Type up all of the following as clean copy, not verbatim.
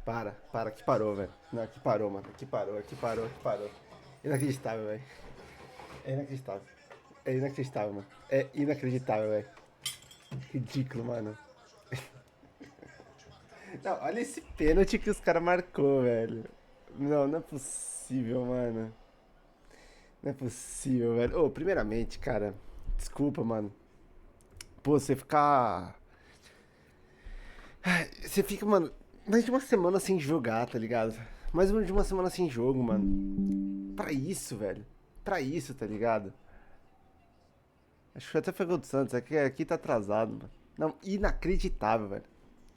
Para, que parou, velho. Não, aqui parou, mano. Aqui parou. Inacreditável, velho. É inacreditável. É inacreditável, mano. É inacreditável, velho. Ridículo, mano. Não, olha esse pênalti que os caras marcou, velho. Não, não é possível, mano. Não é possível, velho. Ô, primeiramente, cara, desculpa, mano. Pô, você ficar. Você fica, mano, mais de uma semana sem jogar, tá ligado? Mais de uma semana sem jogo, mano. Pra isso, velho. Pra isso, tá ligado? Acho que até foi gol do Santos. Aqui tá atrasado, mano. Não, inacreditável, velho.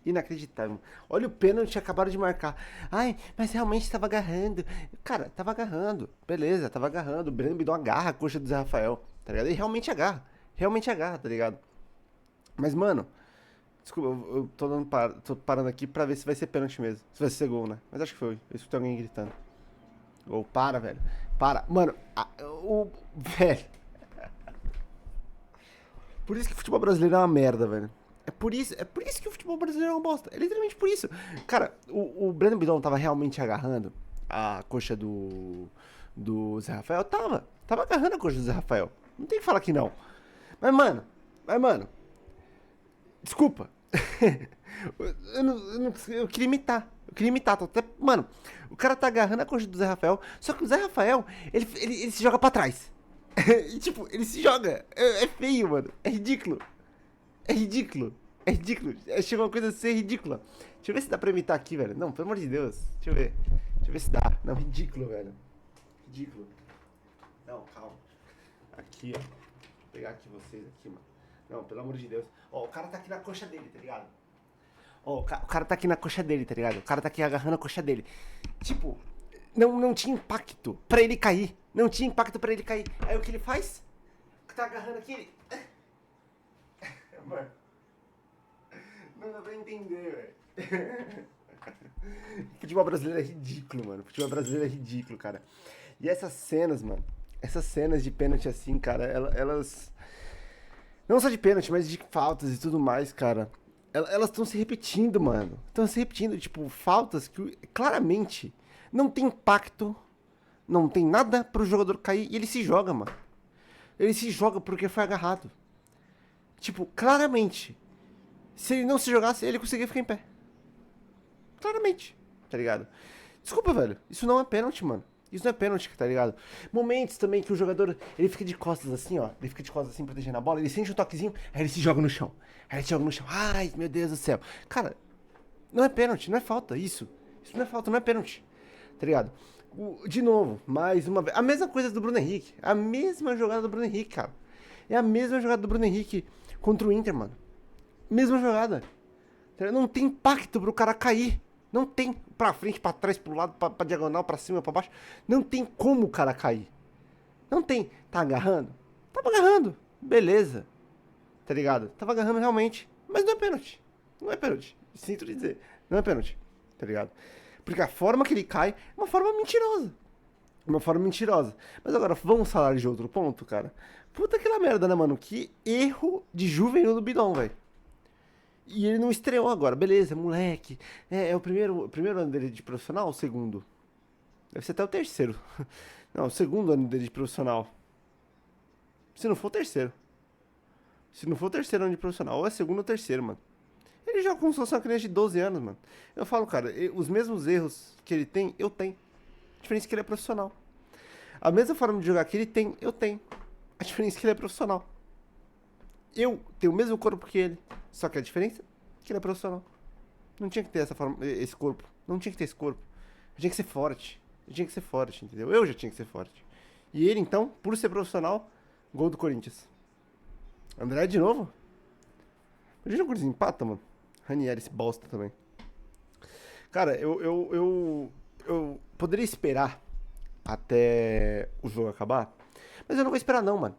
Inacreditável. Olha o pênalti que acabaram de marcar. Ai, mas realmente tava agarrando. Cara, tava agarrando. Beleza, tava agarrando. O Breno me deu uma garra a coxa do Zé Rafael. Tá ligado? E realmente agarra. Realmente agarra, tá ligado? Mas, mano, desculpa, eu tô parando aqui pra ver se vai ser pênalti mesmo. Se vai ser gol, né? Mas acho que foi. Eu escutei alguém gritando. Gol, para, velho. Para. Mano, o. Velho. Por isso que o futebol brasileiro é uma merda, velho. É por isso que o futebol brasileiro é uma bosta. É literalmente por isso. Cara, o Breno Bidon tava realmente agarrando a coxa do Zé Rafael? Tava agarrando a coxa do Zé Rafael. Não tem que falar que não. Mas, mano, desculpa. Eu queria imitar. Eu queria imitar. Mano, o cara tá agarrando a coxa do Zé Rafael. Só que o Zé Rafael, ele se joga pra trás. E, tipo, ele se joga. É feio, mano. É ridículo. É ridículo. É ridículo. Chegou uma coisa a ser ridícula. Deixa eu ver se dá pra imitar aqui, velho. Não, pelo amor de Deus. Deixa eu ver. Deixa eu ver se dá. Não, ridículo, velho. Ridículo. Não, calma. Aqui, ó. Vou pegar aqui vocês aqui, mano. Não, pelo amor de Deus. Ó, o cara tá aqui na coxa dele, tá ligado? Ó, o cara tá aqui na coxa dele, tá ligado? O cara tá aqui agarrando a coxa dele. Tipo, não tinha impacto pra ele cair. Não tinha impacto pra ele cair. Aí o que ele faz? Tá agarrando aqui, ele... Mano, não dá pra entender, velho. Futebol brasileiro é ridículo, mano. Futebol brasileiro é ridículo, cara. E essas cenas, mano. Essas cenas de pênalti assim, cara, elas. Não só de pênalti, mas de faltas e tudo mais, cara. Elas estão se repetindo, mano. Estão se repetindo, tipo, faltas que claramente não tem impacto, não tem nada pro jogador cair e ele se joga, mano. Ele se joga porque foi agarrado. Tipo, claramente. Se ele não se jogasse, ele conseguia ficar em pé. Claramente. Tá ligado? Desculpa, velho. Isso não é pênalti, mano. Isso não é pênalti, tá ligado? Momentos também que o jogador, ele fica de costas assim, ó. Ele fica de costas assim, protegendo a bola. Ele sente um toquezinho, aí ele se joga no chão. Aí ele se joga no chão. Ai, meu Deus do céu. Cara, não é pênalti, não é falta, isso. Isso não é falta, não é pênalti. Tá ligado? De novo, mais uma vez. A mesma coisa do Bruno Henrique. A mesma jogada do Bruno Henrique, cara. É a mesma jogada do Bruno Henrique contra o Inter, mano. Mesma jogada. Não tem impacto pro cara cair. Não tem pra frente, pra trás, pro lado, pra diagonal, pra cima, pra baixo. Não tem como o cara cair. Não tem. Tá agarrando? Tava agarrando. Beleza. Tá ligado? Tava agarrando realmente. Mas não é pênalti. Não é pênalti. Sinto dizer. Não é pênalti. Tá ligado? Porque a forma que ele cai é uma forma mentirosa. Uma forma mentirosa. Mas agora, vamos falar de outro ponto, cara. Puta aquela merda, né, mano? Que erro de juvenil do Bidon, velho. E ele não estreou agora, beleza, moleque. É o primeiro ano dele de profissional ou o segundo? Deve ser até o terceiro. Não, o segundo ano dele de profissional. Se não for o terceiro. Se não for o terceiro ano de profissional, ou é segundo ou terceiro, mano. Ele joga como se fosse uma criança de 12 anos, mano. Eu falo, cara, os mesmos erros que ele tem, eu tenho. A diferença é que ele é profissional. A mesma forma de jogar que ele tem, eu tenho. A diferença é que ele é profissional. Eu tenho o mesmo corpo que ele. Só que a diferença é que ele é profissional. Não tinha que ter essa forma, esse corpo. Não tinha que ter esse corpo. Eu tinha que ser forte. Eu tinha que ser forte, entendeu? Eu já tinha que ser forte. E ele, então, por ser profissional, gol do Corinthians. André de novo? Imagina o Corinthians empata, mano. Ranieri, esse bosta também. Cara, eu poderia esperar até o jogo acabar, mas eu não vou esperar não, mano.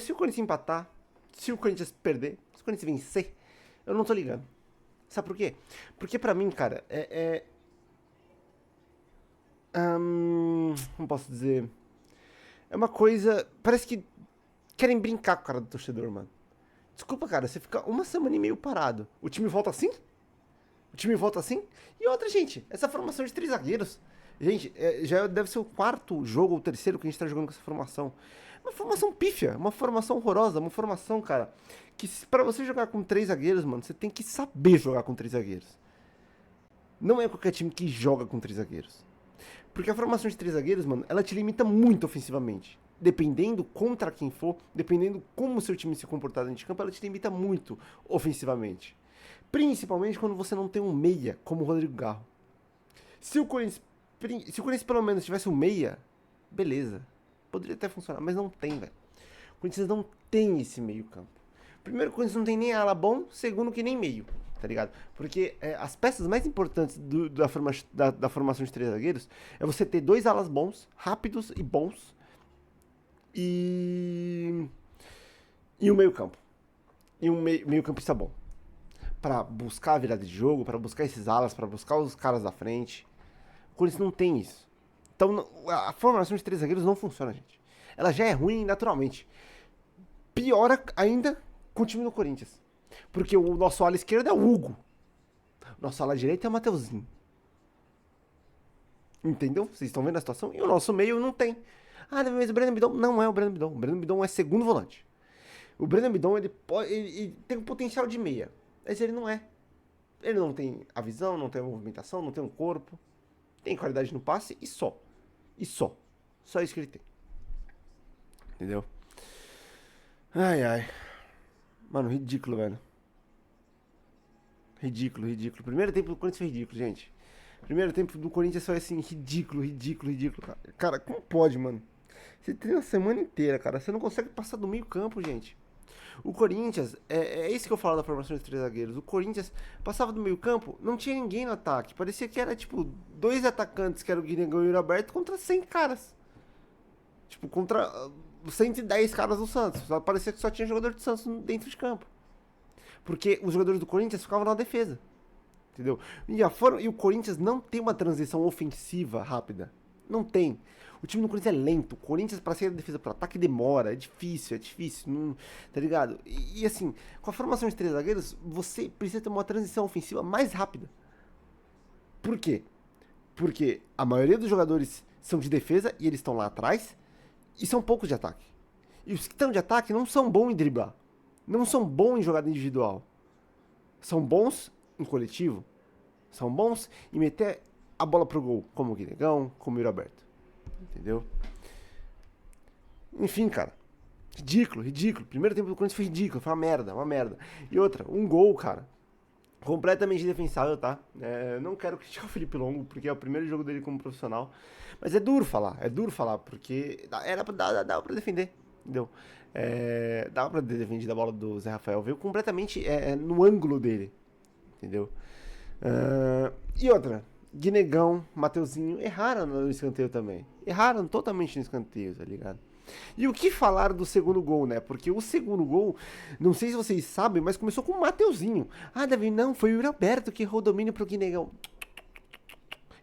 Se o Corinthians empatar, se o Corinthians perder, se o Corinthians vencer, eu não tô ligando. Sabe por quê? Porque pra mim, cara, como posso dizer? É uma coisa... Parece que querem brincar com a cara do torcedor, mano. Desculpa, cara, você fica uma semana e meio parado. O time volta assim? O time volta assim. E outra, gente, essa formação de 3 zagueiros. Gente, já deve ser o quarto jogo ou o terceiro que a gente tá jogando com essa formação. Uma formação pífia, uma formação horrorosa, uma formação, cara, que pra você jogar com 3 zagueiros, mano, você tem que saber jogar com 3 zagueiros. Não é qualquer time que joga com 3 zagueiros. Porque a formação de 3 zagueiros, mano, ela te limita muito ofensivamente. Dependendo contra quem for, dependendo como o seu time se comportar dentro de campo, ela te limita muito ofensivamente. Principalmente quando você não tem um meia, como o Rodrigo Garro. Se o Corinthians pelo menos tivesse um meia, beleza. Poderia até funcionar, mas não tem, velho. O Corinthians não tem esse meio campo. Primeiro, o Corinthians não tem nem ala bom, segundo que nem meio, tá ligado? Porque as peças mais importantes da formação de 3 zagueiros é você ter 2 alas bons, rápidos e bons, e um meio campo. E um meio campista bom. Pra buscar a virada de jogo, pra buscar esses alas, pra buscar os caras da frente. O Corinthians não tem isso. Então, a formação de 3 zagueiros não funciona, gente. Ela já é ruim naturalmente. Piora ainda com o time do Corinthians. Porque o nosso ala esquerdo é o Hugo. O nosso ala direito é o Mateuzinho. Entendeu? Vocês estão vendo a situação? E o nosso meio não tem. Ah, mas o Breno Bidon não é o Breno Bidon. O Breno Bidon é segundo volante. O Breno Bidon, ele tem um potencial de meia. Mas ele não é. Ele não tem a visão, não tem a movimentação, não tem um corpo. Tem qualidade no passe e só. E só. Só isso que ele tem. Entendeu? Ai, ai. Mano, ridículo, velho. Ridículo, ridículo. Primeiro tempo do Corinthians foi ridículo, gente. Primeiro tempo do Corinthians foi assim, ridículo, ridículo, ridículo. Cara, como pode, mano? Você treina a semana inteira, cara. Você não consegue passar do meio campo, gente. O Corinthians, é isso que eu falo da formação de 3 zagueiros. O Corinthians passava do meio campo, não tinha ninguém no ataque. Parecia que era, tipo, 2 atacantes, que era o Guinegão e o Yuri Alberto, contra 100 caras. Tipo, contra 110 caras do Santos. Parecia que só tinha jogador do Santos dentro de campo. Porque os jogadores do Corinthians ficavam na defesa. Entendeu? E o Corinthians não tem uma transição ofensiva rápida. Não tem. O time do Corinthians é lento. O Corinthians, pra sair da defesa pro ataque, demora. É difícil. Não, tá ligado? E assim, com a formação de 3 zagueiros, você precisa ter uma transição ofensiva mais rápida. Por quê? Porque a maioria dos jogadores são de defesa e eles estão lá atrás. E são poucos de ataque. E os que estão de ataque não são bons em driblar. Não são bons em jogada individual. São bons em coletivo. São bons em meter a bola pro gol, como o Guinegão, como o Yuri Alberto. Entendeu? Enfim, cara. Ridículo, ridículo. Primeiro tempo do Corinthians foi ridículo, foi uma merda, uma merda. E outra, um gol, cara, completamente defensável, tá? Não quero criticar o Felipe Longo, porque é o primeiro jogo dele como profissional. Mas é duro falar, porque dava pra defender, entendeu? Dava pra ter defendido a bola do Zé Rafael, veio completamente no ângulo dele, entendeu? E outra, Guinegão, Mateuzinho, erraram no escanteio também. Erraram totalmente no escanteio, tá ligado? E o que falaram do segundo gol, né? Porque o segundo gol, não sei se vocês sabem, mas começou com o Mateuzinho. Ah, Davi, não, foi o Yuri Alberto que errou o domínio pro Guinegão.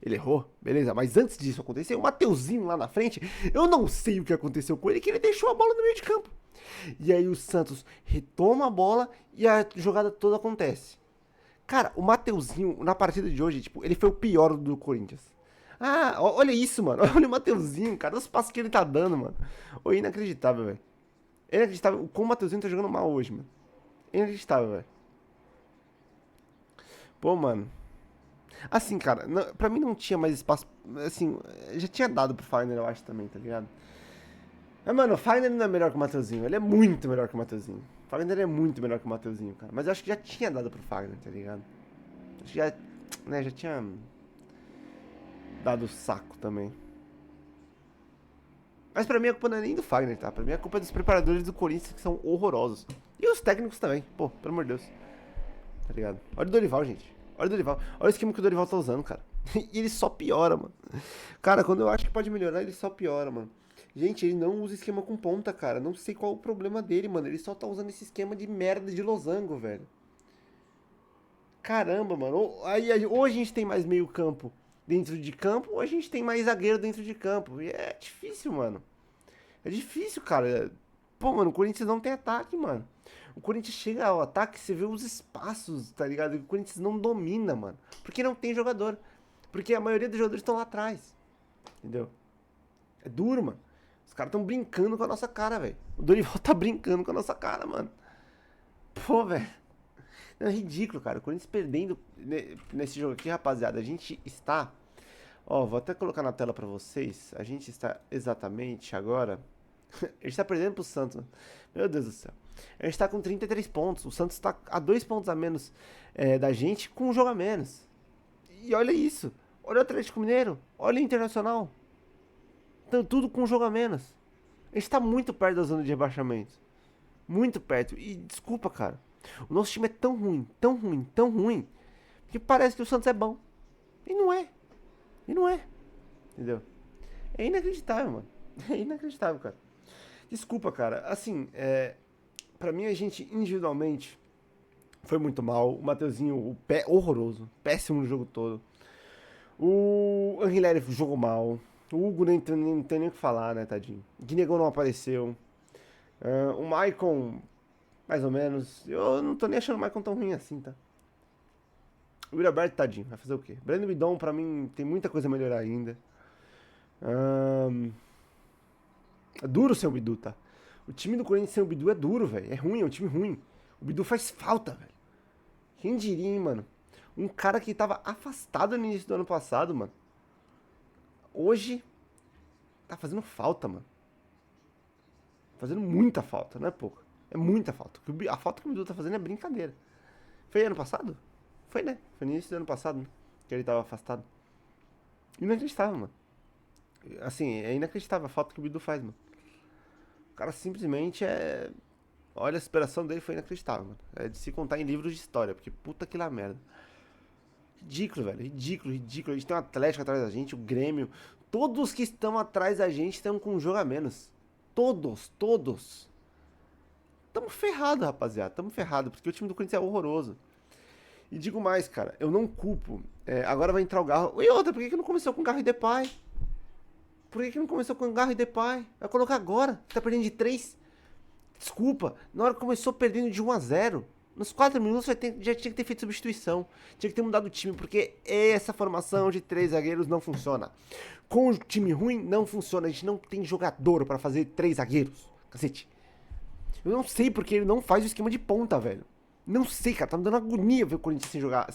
Ele errou, beleza, mas antes disso acontecer, o Mateuzinho lá na frente, eu não sei o que aconteceu com ele, que ele deixou a bola no meio de campo. E aí o Santos retoma a bola e a jogada toda acontece. Cara, o Mateuzinho, na partida de hoje, tipo, ele foi o pior do Corinthians. Ah, olha isso, mano. Olha o Mateuzinho, cara. Os passos que ele tá dando, mano. Ô, inacreditável, velho. Inacreditável como o Mateuzinho tá jogando mal hoje, mano. Inacreditável, velho. Pô, mano. Assim, cara, pra mim não tinha mais espaço. Assim, já tinha dado pro Fagner, eu acho também, tá ligado? Mas, mano, o Fagner não é melhor que o Mateuzinho. Ele é muito melhor que o Mateuzinho. O Fagner é muito melhor que o Mateuzinho, cara. Mas eu acho que já tinha dado pro Fagner, tá ligado? Acho que já tinha dado saco também. Mas pra mim a culpa não é nem do Fagner, tá? Pra mim a culpa é dos preparadores do Corinthians, que são horrorosos. E os técnicos também. Pô, pelo amor de Deus. Tá ligado? Olha o Dorival, gente. Olha o Dorival. Olha o esquema que o Dorival tá usando, cara. E ele só piora, mano. Cara, quando eu acho que pode melhorar, ele só piora, mano. Gente, ele não usa esquema com ponta, cara. Não sei qual o problema dele, mano. Ele só tá usando esse esquema de merda de losango, velho. Caramba, mano. Ou a gente tem mais meio campo dentro de campo, ou a gente tem mais zagueiro dentro de campo. E é difícil, mano. É difícil, cara. Pô, mano, o Corinthians não tem ataque, mano. O Corinthians chega ao ataque, você vê os espaços, tá ligado? O Corinthians não domina, mano. Porque não tem jogador. Porque a maioria dos jogadores estão lá atrás. Entendeu? É duro, mano. Os caras estão brincando com a nossa cara, velho. O Dorival tá brincando com a nossa cara, mano. Pô, velho. É ridículo, cara. O Corinthians perdendo nesse jogo aqui, rapaziada. A gente está... Ó, vou até colocar na tela pra vocês. A gente está exatamente agora... A gente tá perdendo pro Santos, mano. Meu Deus do céu. A gente tá com 33 pontos. O Santos tá a 2 pontos a menos da gente com um jogo a menos. E olha isso. Olha o Atlético Mineiro. Olha o Internacional. Então, tudo com um jogo a menos. A gente tá muito perto da zona de rebaixamento. Muito perto. E desculpa, cara. O nosso time é tão ruim, tão ruim, tão ruim, que parece que o Santos é bom. E não é. E não é. Entendeu? É inacreditável, mano. É inacreditável, cara. Desculpa, cara. Assim, pra mim a gente individualmente foi muito mal. O Mateuzinho, o pé horroroso. Péssimo no jogo todo. O Anguilera jogou mal. O Hugo nem tem nem o que falar, né, tadinho. O Guinegão não apareceu. O Maicon, mais ou menos. Eu não tô nem achando o Maicon tão ruim assim, tá? O Yuri Alberto, tadinho. Vai fazer o quê? Breno Bidon, pra mim, tem muita coisa a melhorar ainda. É duro sem o Bidu, tá? O time do Corinthians sem o Bidu é duro, velho. É ruim, é um time ruim. O Bidu faz falta, velho. Quem diria, hein, mano? Um cara que tava afastado no início do ano passado, mano. Hoje tá fazendo falta, mano. Fazendo muita falta, não é pouco. É muita falta. A falta que o Bidu tá fazendo é brincadeira. Foi ano passado? Foi, né? Foi no início do ano passado, né? Que ele tava afastado. Inacreditável, mano. Assim, é inacreditável a falta que o Bidu faz, mano. O cara simplesmente é... Olha, a superação dele foi inacreditável, mano. É de se contar em livros de história, porque puta que lá merda. Ridículo, velho. Ridículo, ridículo. A gente tem um Atlético atrás da gente, o Grêmio. Todos que estão atrás da gente estão com um jogo a menos. Todos. Tamo ferrado, rapaziada. Tamo ferrado, porque o time do Corinthians é horroroso. E digo mais, cara. Eu não culpo. Agora vai entrar o Garro. E outra, por que não começou com o Garro e Depay? Por que não começou com o Garro e Depay? Vai colocar agora. Tá perdendo de 3. Desculpa. Na hora que começou perdendo de 1 a 0. Nos 4 minutos já tinha que ter feito substituição. Tinha que ter mudado o time, porque essa formação de 3 zagueiros não funciona. Com o time ruim, não funciona. A gente não tem jogador pra fazer 3 zagueiros. Cacete. Eu não sei porque ele não faz o esquema de ponta, velho. Não sei, cara. Tá me dando agonia ver o Corinthians sem jogar,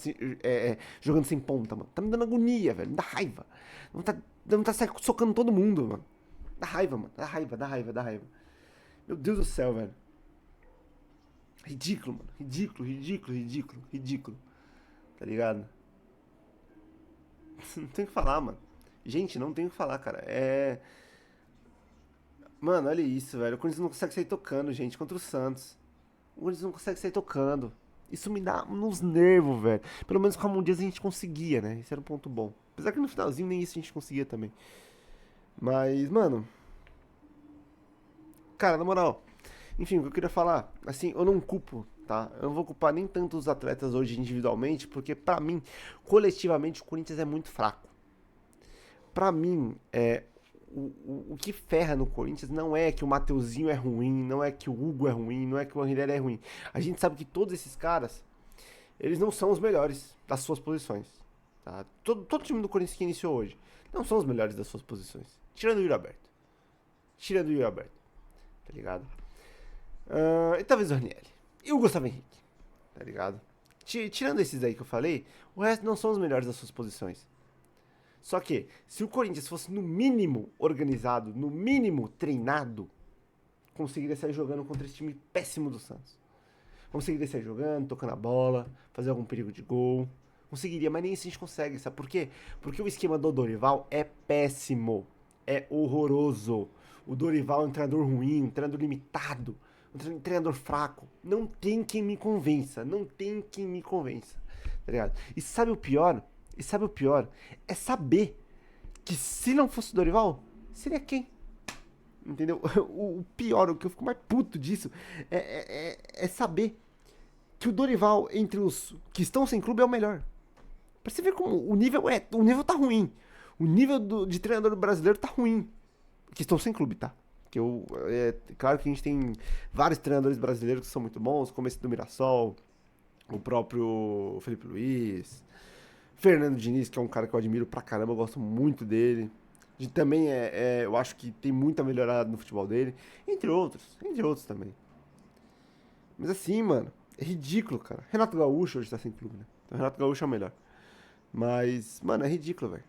jogando sem ponta, mano. Tá me dando agonia, velho. Me dá raiva. Não tá socando todo mundo, mano. Dá raiva, mano. Dá raiva. Meu Deus do céu, velho. Ridículo, mano. Ridículo. Tá ligado? Não tem o que falar, mano. Gente, não tem o que falar, cara. Mano, olha isso, velho. O Corinthians não consegue sair tocando, gente, contra o Santos. O Corinthians não consegue sair tocando. Isso me dá uns nervos, velho. Pelo menos com o Ramon Dias a gente conseguia, né? Esse era um ponto bom. Apesar que no finalzinho nem isso a gente conseguia também. Mas, mano... Cara, na moral... Enfim, o que eu queria falar... Assim, eu não culpo, tá? Eu não vou culpar nem tanto os atletas hoje individualmente, porque pra mim, coletivamente, o Corinthians é muito fraco. Pra mim, o que ferra no Corinthians não é que o Mateuzinho é ruim, não é que o Hugo é ruim, não é que o Anguilera é ruim. A gente sabe que todos esses caras, eles não são os melhores das suas posições. Tá? Todo time do Corinthians que iniciou hoje não são os melhores das suas posições. Tirando o Yuri Alberto. Tá ligado? E talvez o Ranieri. E o Gustavo Henrique. Tá ligado? Tirando esses aí que eu falei, o resto não são os melhores das suas posições. Só que, se o Corinthians fosse no mínimo organizado, no mínimo treinado, conseguiria sair jogando contra esse time péssimo do Santos. Conseguiria sair jogando, tocando a bola, fazer algum perigo de gol. Conseguiria, mas nem isso a gente consegue, sabe por quê? Porque o esquema do Dorival é péssimo, é horroroso. O Dorival é um treinador ruim, um treinador limitado, um treinador fraco. Não tem quem me convença, tá ligado? E sabe o pior? É saber que se não fosse o Dorival, seria quem? Entendeu? O pior, o que eu fico mais puto disso, é saber que o Dorival, entre os que estão sem clube, é o melhor. Pra você ver como o nível tá ruim. O nível de treinador brasileiro tá ruim. Que estão sem clube, tá? porque claro que a gente tem vários treinadores brasileiros que são muito bons, como esse do Mirassol, o próprio Felipe Luiz, Fernando Diniz, que é um cara que eu admiro pra caramba, eu gosto muito dele. Também eu acho que tem muito a melhorar no futebol dele, entre outros também. Mas assim, mano, é ridículo, cara. Renato Gaúcho hoje tá sem clube, né? Então, Renato Gaúcho é o melhor. Mas, mano, é ridículo, velho.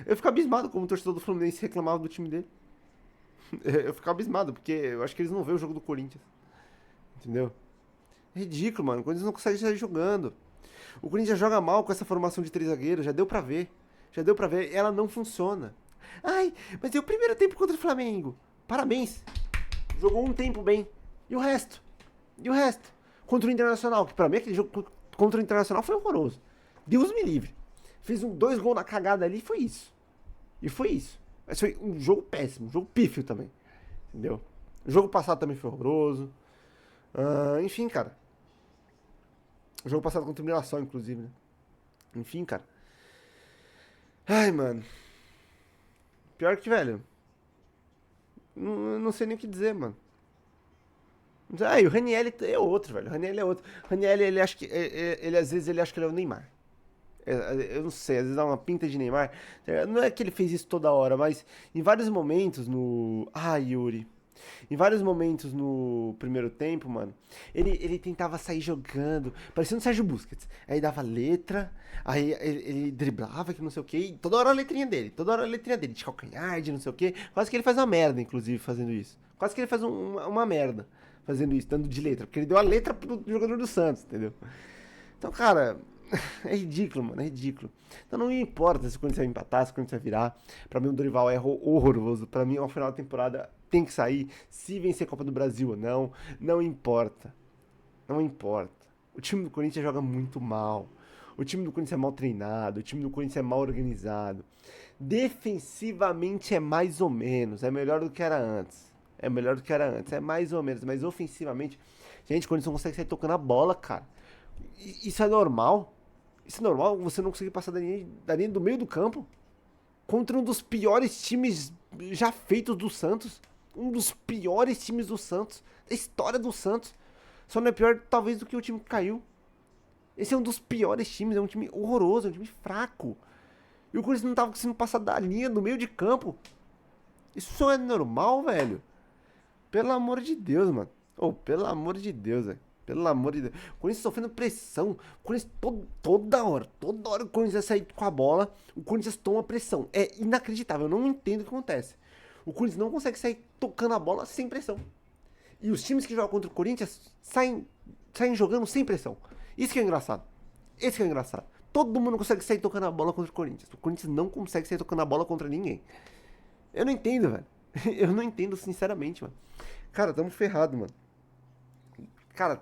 Eu fico abismado como o torcedor do Fluminense reclamava do time dele. Eu fico abismado, porque eu acho que eles não veem o jogo do Corinthians. Entendeu? É ridículo, mano. O Corinthians não consegue sair jogando. O Corinthians joga mal com essa formação de 3 zagueiros, já deu pra ver. Já deu pra ver, ela não funciona. Ai, mas é o primeiro tempo contra o Flamengo. Parabéns. Jogou um tempo bem. E o resto? E o resto? Contra o Internacional, que pra mim aquele jogo contra o Internacional foi horroroso. Deus me livre. Fez 2 gols na cagada ali e foi isso. E foi isso. Mas foi um jogo péssimo, um jogo pífio também. Entendeu? O jogo passado também foi horroroso. Enfim, cara. O jogo passado contra o Mirassol, inclusive, né? Enfim, cara. Ai, mano. Pior que, velho. Não sei nem o que dizer, mano. E o Ranieri é outro, velho. O Ranieri é outro. O Ranieri, ele acha que. Ele às vezes ele acha que ele é o Neymar. Eu não sei, às vezes dá uma pinta de Neymar. Não é que ele fez isso toda hora, mas em vários momentos no. Yuri. Em vários momentos no primeiro tempo, mano, ele tentava sair jogando, parecendo o Sérgio Busquets. Aí dava letra, aí ele driblava, que não sei o que, e toda hora a letrinha dele, de calcanhar, de não sei o que. Quase que ele faz uma merda, inclusive, fazendo isso. Quase que ele faz uma merda fazendo isso, dando de letra, porque ele deu a letra pro jogador do Santos, entendeu? Então, cara, é ridículo, mano, é ridículo. Então não me importa se o Corinthians vai empatar, se o Corinthians vai virar. Pra mim o Dorival é horroroso. Pra mim, ao final da temporada, tem que sair. Se vencer a Copa do Brasil ou não, não importa. Não importa. O time do Corinthians joga muito mal. O time do Corinthians é mal treinado. O time do Corinthians é mal organizado. Defensivamente é mais ou menos. É melhor do que era antes. É mais ou menos. Mas ofensivamente, gente, o Corinthians não consegue sair tocando a bola, cara. Isso é normal? Isso é normal? Você não conseguir passar da linha do meio do campo? Contra um dos piores times já feitos do Santos. Um dos piores times do Santos. Da história do Santos. Só não é pior, talvez, do que o time que caiu. Esse é um dos piores times. É um time horroroso, é um time fraco. E o Corinthians não tava conseguindo passar da linha do meio de campo. Isso só é normal, velho? Pelo amor de Deus, mano. Pelo amor de Deus, velho. Pelo amor de Deus. O Corinthians sofrendo pressão. O Corinthians toda hora o Corinthians sai com a bola, o Corinthians toma pressão. É inacreditável, eu não entendo o que acontece. O Corinthians não consegue sair tocando a bola sem pressão. E os times que jogam contra o Corinthians saem jogando sem pressão. Isso que é engraçado. Todo mundo consegue sair tocando a bola contra o Corinthians. O Corinthians não consegue sair tocando a bola contra ninguém. Eu não entendo, velho. Eu não entendo, sinceramente, mano. Cara, tamo ferrado, mano. Cara,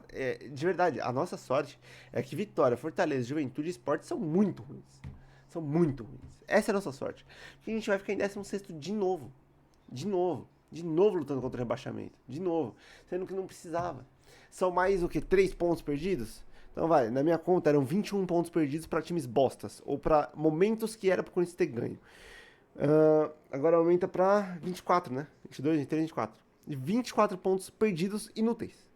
de verdade, a nossa sorte é que Vitória, Fortaleza, Juventude e Sport são muito ruins. São muito ruins. Essa é a nossa sorte. Porque a gente vai ficar em 16º de novo. De novo lutando contra o rebaixamento. De novo. Sendo que não precisava. São mais o que? 3 pontos perdidos? Então vai, na minha conta eram 21 pontos perdidos para times bostas. Ou para momentos que era pro Corinthians ter ganho. Agora aumenta pra 24, né? 22, 23, 24. 24 pontos perdidos inúteis.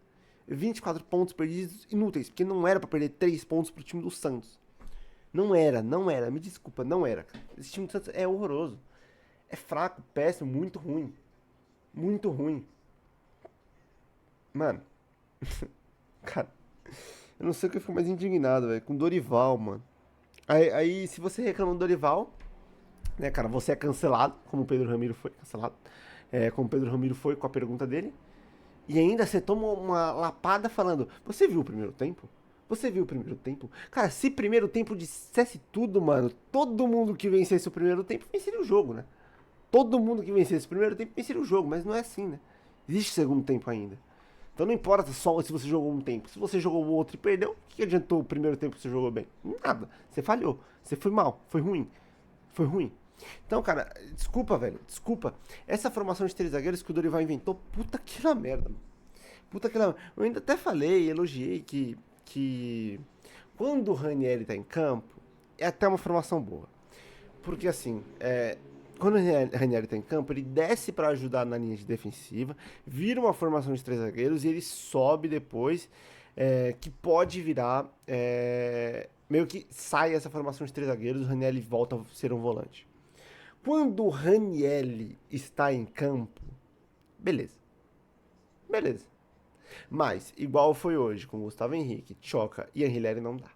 24 pontos perdidos inúteis, porque não era pra perder 3 pontos pro time do Santos. Não era, me desculpa, não era. Esse time do Santos é horroroso. É fraco, péssimo, muito ruim. Muito ruim. Mano. Cara, eu não sei o que eu fico mais indignado, velho, com Dorival, mano. Aí, se você reclama do Dorival, né, cara, você é cancelado, como o Pedro Ramiro foi cancelado. Como o Pedro Ramiro foi com a pergunta dele. E ainda você toma uma lapada falando, você viu o primeiro tempo? Cara, se primeiro tempo dissesse tudo, mano, todo mundo que vencesse o primeiro tempo venceria o jogo, né? Todo mundo que vencesse o primeiro tempo venceria o jogo, mas não é assim, né? Existe segundo tempo ainda. Então não importa só se você jogou um tempo. Se você jogou o outro e perdeu, o que adiantou o primeiro tempo que você jogou bem? Nada. Você falhou. Você foi mal. Foi ruim. Então, cara, desculpa, velho. Desculpa. Essa formação de 3 zagueiros que o Dorival inventou, puta que la merda, mano. Eu ainda até falei, elogiei que quando o Ranieri tá em campo, é até uma formação boa. Porque assim, quando o Ranieri tá em campo, ele desce pra ajudar na linha de defensiva, vira uma formação de 3 zagueiros e ele sobe depois, que pode virar, meio que sai essa formação de 3 zagueiros, o Ranieri volta a ser um volante. Quando o Ranieri está em campo, beleza. Beleza. Mas, igual foi hoje, com Gustavo Henrique, Tchoca e Anrileri, não dá.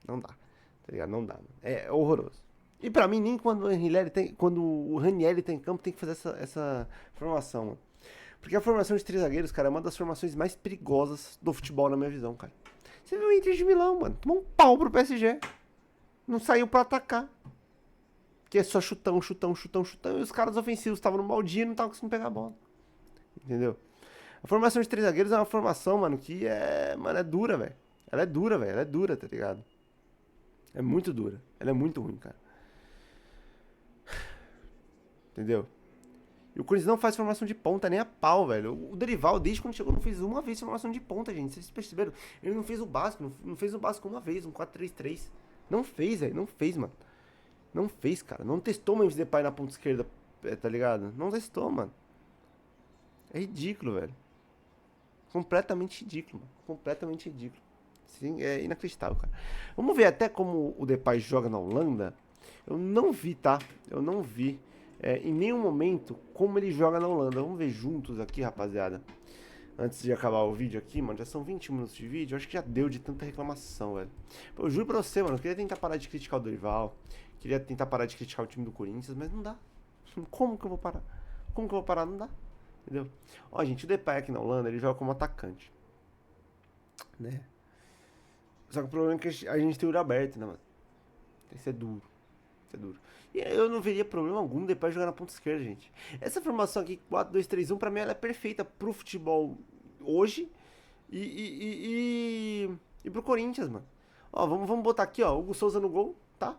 Não dá. Tá ligado? Não dá. Mano. É horroroso. E pra mim, nem quando o Ranieri tem em campo, tem que fazer essa formação, mano. Porque a formação de 3 zagueiros, cara, é uma das formações mais perigosas do futebol, na minha visão, cara. Você viu o Inter de Milão, mano. Tomou um pau pro PSG. Não saiu pra atacar. Que é só chutão, chutão, chutão, chutão. E os caras ofensivos estavam no baldio e não estavam conseguindo pegar a bola. Entendeu? A formação de 3 zagueiros é uma formação, mano, que é dura, velho. Ela é dura, velho. Ela é dura, tá ligado? É muito dura. Ela é muito ruim, cara. Entendeu? E o Corinthians não faz formação de ponta nem a pau, velho. O Dorival, desde quando chegou, não fez uma vez formação de ponta, gente. Vocês perceberam? Ele não fez o básico. Não fez o básico uma vez, um 4-3-3. Não fez, velho. Não fez, mano. Não fez, cara. Não testou o Memphis Depay na ponta esquerda, tá ligado? Não testou, mano. É ridículo, velho. Completamente ridículo, mano. Completamente ridículo. Sim, é inacreditável, cara. Vamos ver até como o Depay joga na Holanda. Eu não vi, tá? Eu não vi em nenhum momento como ele joga na Holanda. Vamos ver juntos aqui, rapaziada. Antes de acabar o vídeo aqui, mano. Já são 20 minutos de vídeo. Eu acho que já deu de tanta reclamação, velho. Eu juro pra você, mano. Eu queria tentar parar de criticar o Dorival. Queria tentar parar de criticar o time do Corinthians, mas não dá. Como que eu vou parar? Como que eu vou parar? Não dá. Entendeu? Ó, gente, o Depay aqui na Holanda, ele joga como atacante. Né? Só que o problema é que a gente tem o olho aberto, né, mano? Isso é duro. Isso é duro. E eu não veria problema algum Depay jogar na ponta esquerda, gente. Essa formação aqui, 4-2-3-1, pra mim ela é perfeita pro futebol hoje e pro Corinthians, mano. Ó, vamos botar aqui, ó, Hugo Souza no gol, tá?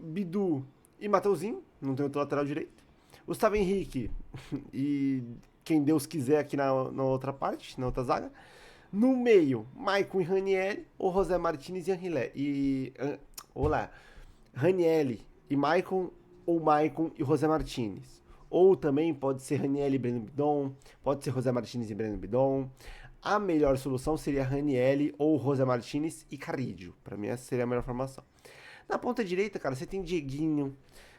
Bidu e Mateuzinho, não tem outro lateral direito. Gustavo Henrique e quem Deus quiser aqui na outra parte, na outra zaga. No meio, Maicon e Ranieri, ou José Martinez e Anrileri. Olá, Ranieri e Maicon, ou Maicon e José Martinez. Ou também pode ser Ranieri e Breno Bidon, pode ser José Martinez e Breno Bidon. A melhor solução seria Ranieri ou José Martinez e Carrillo. Pra mim essa seria a melhor formação. Na ponta direita, cara, você tem Dieguinho,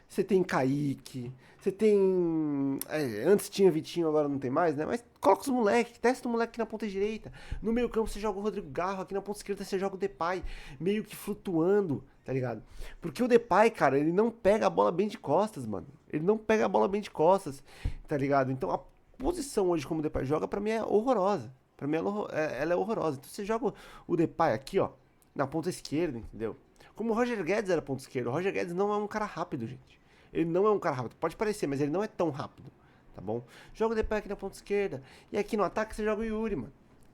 você tem Kaique, você tem... antes tinha Vitinho, agora não tem mais, né? Mas coloca os moleques, testa o moleque aqui na ponta direita. No meio campo você joga o Rodrigo Garro, aqui na ponta esquerda você joga o Depay, meio que flutuando, tá ligado? Porque o Depay, cara, ele não pega a bola bem de costas, mano. Ele não pega a bola bem de costas, tá ligado? Então a posição hoje como o Depay joga, pra mim é horrorosa. Pra mim ela é horrorosa. Então você joga o Depay aqui, ó, na ponta esquerda, entendeu? Como o Roger Guedes era ponto esquerdo. O Roger Guedes não é um cara rápido, gente. Ele não é um cara rápido. Pode parecer, mas ele não é tão rápido. Tá bom? Joga o Depay aqui na ponta esquerda. E aqui no ataque você joga o Yuri, mano.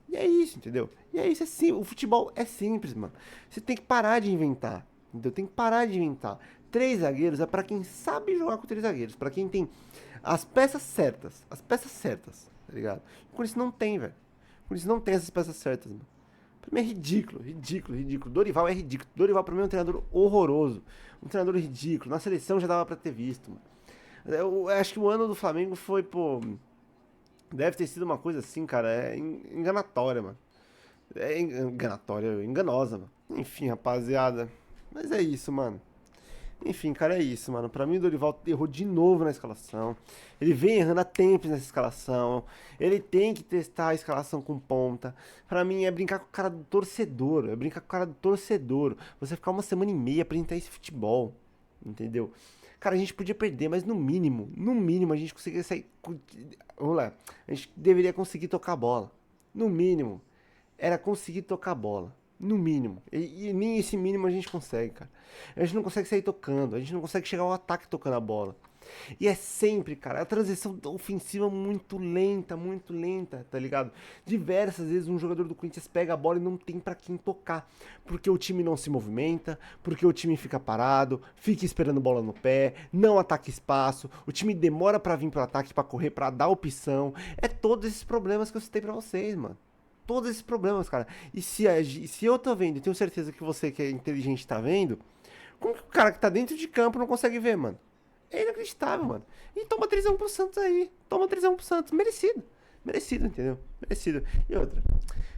E é isso, entendeu? E é isso, é simples. O futebol é simples, mano. Você tem que parar de inventar. Entendeu? Tem que parar de inventar. 3 zagueiros é pra quem sabe jogar com 3 zagueiros. Pra quem tem as peças certas. As peças certas, tá ligado? O Corinthians não tem, velho. O Corinthians não tem essas peças certas, mano. Pra mim é ridículo, ridículo, ridículo. Dorival é ridículo. Dorival pra mim é um treinador horroroso. Um treinador ridículo. Na seleção já dava pra ter visto, mano. Eu acho que o ano do Flamengo foi, pô... Deve ter sido uma coisa assim, cara. É enganatória, mano. É enganatória, enganosa, mano. Enfim, rapaziada. Mas é isso, mano. Enfim, cara, é isso, mano. Pra mim o Dorival errou de novo na escalação. Ele vem errando há tempos nessa escalação. Ele tem que testar a escalação com ponta. Pra mim é brincar com o cara do torcedor. É brincar com o cara do torcedor. Você ficar uma semana e meia pra apresentar esse futebol. Entendeu? Cara, a gente podia perder, mas no mínimo, a gente conseguiria sair... Vamos lá. A gente deveria conseguir tocar a bola. No mínimo, era conseguir tocar a bola. No mínimo. E nem esse mínimo a gente consegue, cara. A gente não consegue sair tocando. A gente não consegue chegar ao ataque tocando a bola. E é sempre, cara, a transição ofensiva muito lenta, tá ligado? Diversas vezes um jogador do Corinthians pega a bola e não tem pra quem tocar. Porque o time não se movimenta, porque o time fica parado, fica esperando bola no pé, não ataca espaço, o time demora pra vir pro ataque, pra correr, pra dar opção. É todos esses problemas que eu citei pra vocês, mano. Todos esses problemas, cara. E se eu tô vendo, e tenho certeza que você que é inteligente tá vendo, como que o cara que tá dentro de campo não consegue ver, mano? É inacreditável, mano. E toma 3x1 pro Santos aí. Toma 3x1 pro Santos. Merecido. Merecido, entendeu? Merecido. E outra.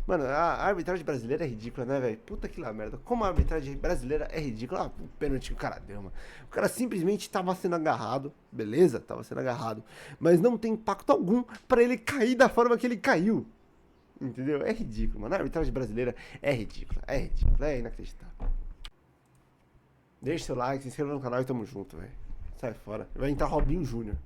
Mano, a arbitragem brasileira é ridícula, né, velho? Puta que lá merda. Como a arbitragem brasileira é ridícula. Ah, o pênalti que o cara deu, mano. O cara simplesmente tava sendo agarrado. Beleza? Tava sendo agarrado. Mas não tem impacto algum pra ele cair da forma que ele caiu. Entendeu? É ridículo, mano. A arbitragem brasileira é ridícula. É ridícula. É inacreditável. Deixe seu like, se inscreva no canal e tamo junto, velho. Sai fora. Vai entrar Robinho Júnior.